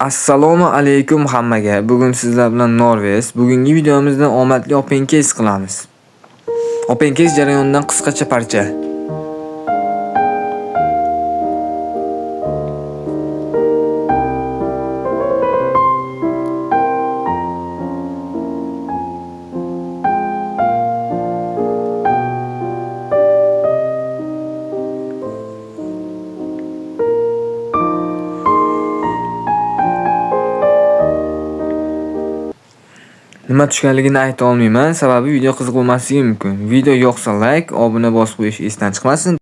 Assalomu alaykum hammaga. Bugun sizlar bilan Norveys. Bugungi videomizda omadli open case qilamiz. Open case jarayonidan qisqacha parcha. Nima tushganligini ayta olmayman, sababi video qiziq bo'lmasligi mumkin. Video yoqsa like, obuna bosib qo'yish esdan chiqmasin.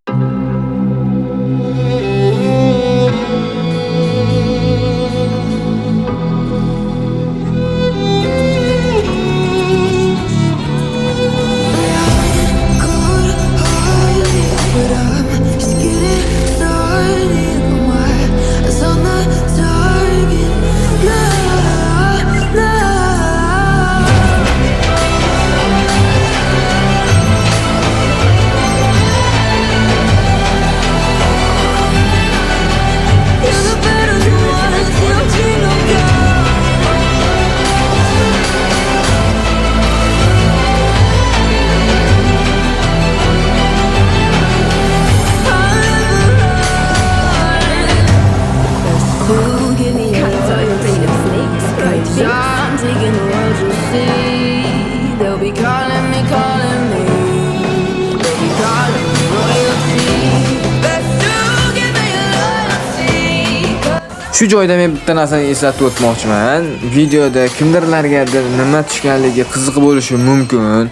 Shu joyda men bitta narsani eslatib o'tmoqchiman. Videoda kimdirlargadir nima tushganligi qiziq bo'lishi mumkin.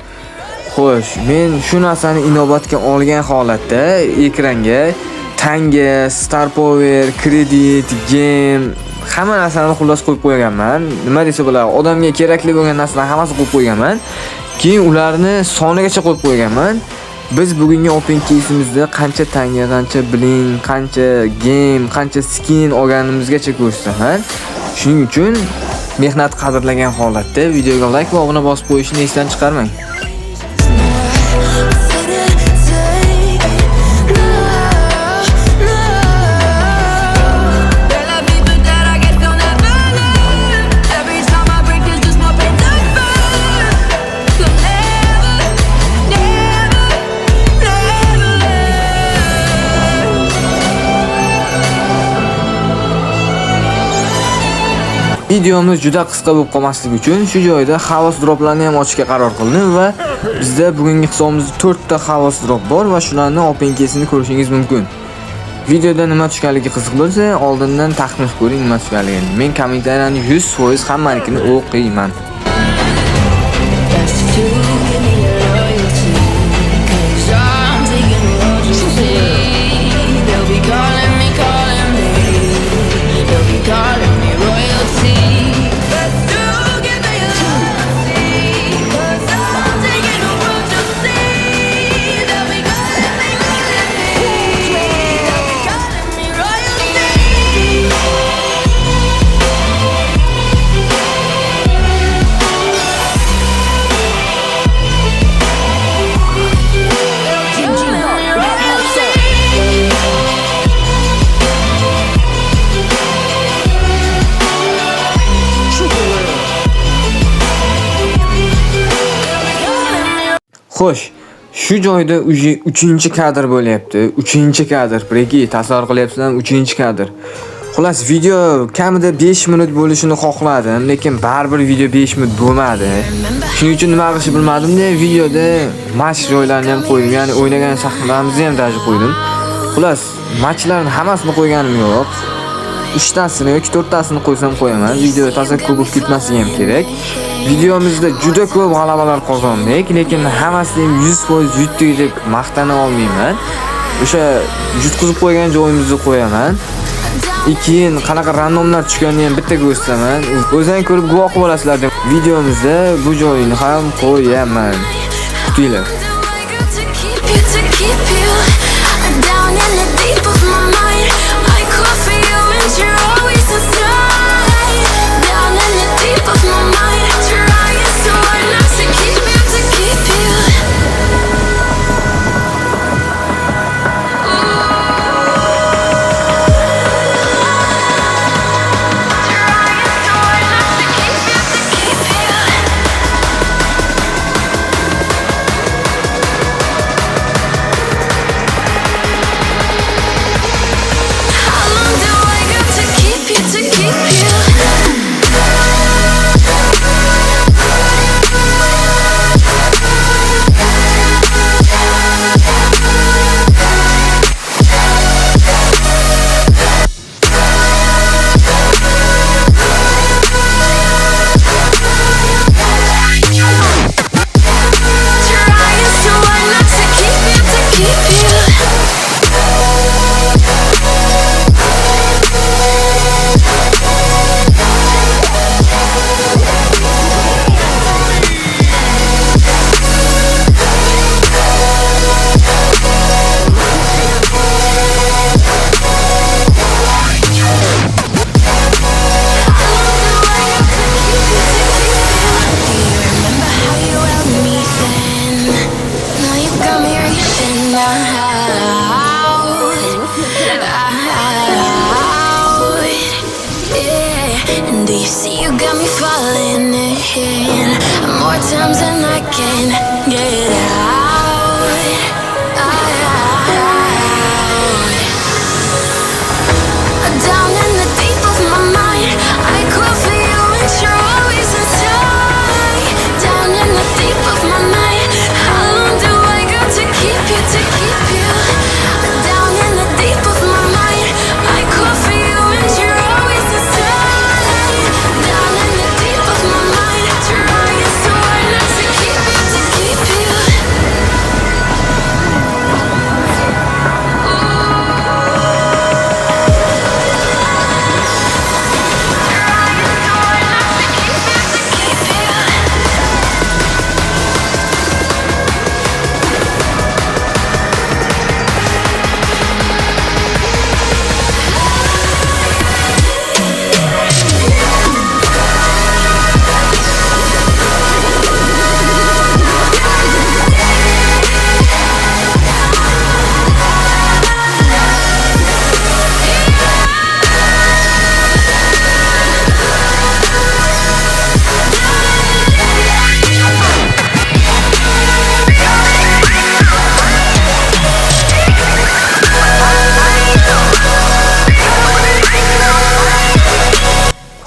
Xo'sh, men shu narsani inobatga olgan holatda ekranga tanga, star power, kredit, game hamma narsani xullas qo'yib qo'yganman. Nima desa bo'ladi, odamga kerakli bo'lgan narsalarni hammasini qo'yib qo'yganman. Keyin ularni sonigacha qo'yib qo'yganman. Biz bugungi open case'imizda qancha tanga, qancha bling, qancha game, qancha skin olganimizgacha ko'rsataman. Shuning uchun mehnat qadrlagan holatda videoga like va obuna bosib qo'yishni esdan chiqarmang. Videomiz juda qisqa bo'lib qolmasligi uchun shu joyda havas droplarni ham ochishga qaror qildim va bizda bugungi hisobimizda 4 ta havas drop bor va shularni open case'ini ko'rishingiz mumkin. Videoda nima tushganligi qiziq bo'lsa, oldindan taxmin ko'ring nima tushganligini. Men kommentariyani 100% hammanikini o'qiyman. Xo'sh, shu joyda 3-kadr bo'lyapti. 3-kadr, preki tasavvur qilyapsizlarmi? 3-kadr. Xullas, video kamida 5 minut bo'lishini xohladim, lekin baribir video 5 minut bo'lmadi. Shuning uchun nima qilishni bilmadim-da, videoda match joylarini ham qo'ydim, ya'ni o'ynagan sahnalarimizni ham daji qo'ydim. Xullas, matchlarning hammasini qo'yganim yo'q. 3 tasini yoki 4 tasini qo'ysam qo'yaman. Video toza ko'p ketmasligi ham kerak. Videomizda juda ko'p g'alabalar qozondik, lekin hammasini 100% yutdik deb maqtana olmayman. O'sha yutqizib qo'ygan joyimizni qo'yaman. Keyin qanaqa randomlar tushganini ham bitta ko'rsataman. O'zing ko'rib guvoh bo'lasizlar deb videomizda bu joyini ham qo'yaman. Kutinglar. Do you see you got me falling in more times than I can get out? Down in the deep of my mind, I call for you and you're always inside. Down in the deep of my mind, how long do I got to keep you, to keep you? Down in the deep of my mind, I call for you and you're always inside. Down in the deep of my mind, trying so hard not to keep you, to keep you.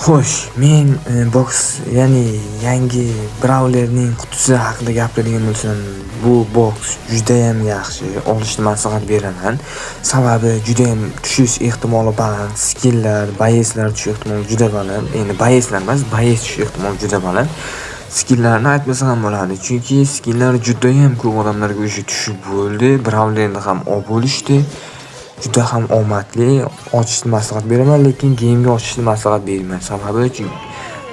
Xo'sh, men boks, ya'ni yangi Brawlerning qutisi haqida gapiradigan bo'lsam, bu boks juda ham yaxshi. Olishni maslahat beraman. Sababi juda ham tushish ehtimoli baland, skilllar, bayeslar tushish ehtimoli juda baland. Endi bayeslar emas, bayes tushish ehtimoli juda baland. Skillarni aytmasa ham bo'ladi, chunki skillar juda ham ko'p odamlarga o'sha tushib bo'ldi. Brawlerni ham olib bo'lishdi. Juda ham omadli, ochishni maslahat beraman, lekin game'ga ochishni maslahat bermayman. Sababi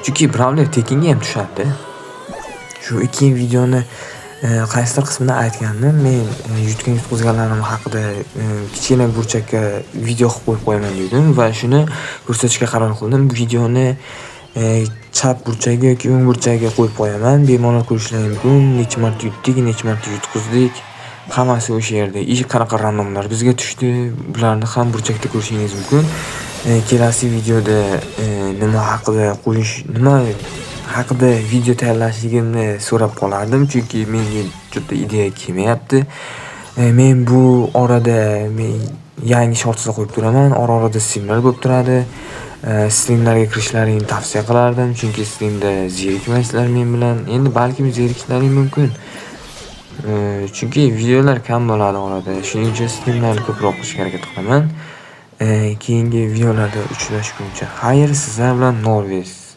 chunki Brawler tekinga ham tushadi. Shu ikkinchi videoni qaysidir qismida aytgandim. Men yutqazganlarim haqida kichkina burchakka video qilib qo'yib qo'yaman dedim va shuni ko'rsatishga qaror qildim. Bu videoni chap burchagiga yoki o'ng burchagiga qo'yib qo'yaman. Bemalol ko'rishingiz mumkin. Necha marta yutdik, necha marta yutqizdik. Hammasi o'sha yerda. Qanaqa randomlar bizga tushdi, bularni ham burchakda ko'rishingiz mumkin. Kelasi videoda nima haqida video tayyorlashligimni so'rab qolardim, chunki menga juda ideya kelmayapti. Men bu orada yangi shortslar qo'yib turaman, ora-orada streamlar bo'lib turadi. Streamlarga kirishlaringni tavsiya qilardim, chunki streamda zerikmaysizlar men bilan. Endi balkim zerikishlaring mumkin. Chunki videolar kam bo'ladi orada. Shuning uchun streamlarni ko'proq qilishga harakat qilaman. Keyingi videolarda uchrashguncha xayr, sizlar bilan Norveys.